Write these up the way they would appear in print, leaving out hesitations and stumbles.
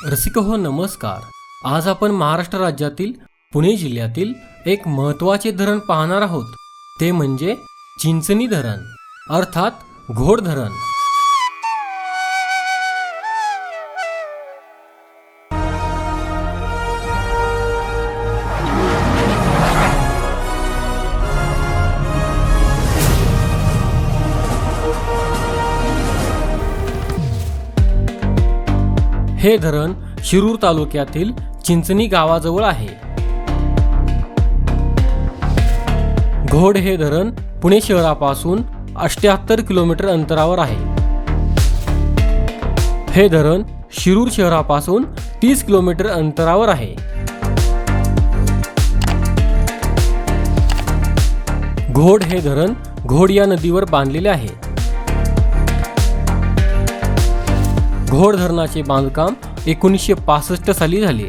रसिक हो नमस्कार। आज आपण महाराष्ट्र राज्यातील पुणे जिल्ह्यातील एक महत्त्वाचे धरण पाहणार आहोत। ते म्हणजे चिंचणी धरण अर्थात घोड धरण। हे धरण शिरूर तालुक्यातील चिंचणी गावाजवळ आहे। घोड हे धरण पुणे शहरापासून 78 किलोमीटर अंतरावर आहे। हे धरण शिरूर शहरापासून 30 किलोमीटर अंतरावर आहे। घोड हे धरण घोड या नदीवर बांधलेले आहे। घोड धरणाचे बांधकाम 1965 साली झाले।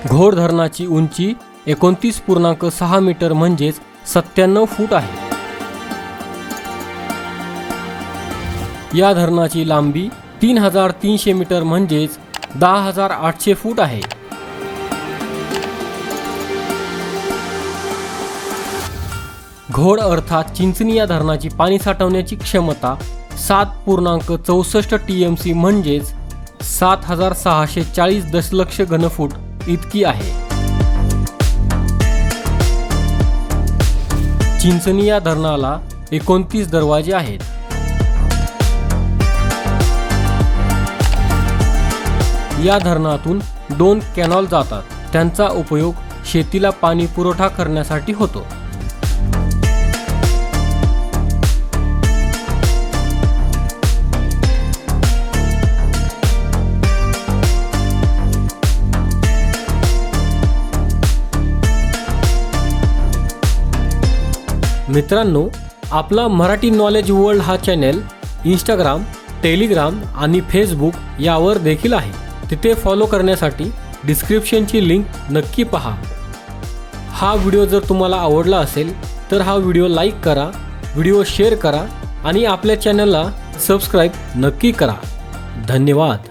घोड धरणाची उंची 29.6 मीटर म्हणजेच 97 फूट आहे। या धरणाची लांबी 3300 मीटर म्हणजेच 10,800 फूट आहे। घोड अर्थात चिंचणी या धरणाची पाणी साठवण्याची क्षमता 7.64 TMC म्हणजेच 7,640 दशलक्ष घनफूट इतकी आहे। चिंचणी या धरणाला 29 दरवाजे आहेत। या धरणातून 2 कॅनॉल जातात। त्यांचा उपयोग शेतीला पाणी पुरवठा करण्यासाठी होतो। मित्रांनो, आपला मराठी नॉलेज वर्ल्ड हा चॅनल इंस्टाग्राम, टेलिग्राम आणि फेसबुक यावर देखील आहे। तिथे फॉलो करण्यासाठी डिस्क्रिप्शनची लिंक नक्की पहा। हा व्हिडिओ जर तुम्हाला आवडला असेल तर हा व्हिडिओ लाईक करा, व्हिडिओ शेअर करा आणि आपल्या चॅनलला सबस्क्राईब नक्की करा। धन्यवाद।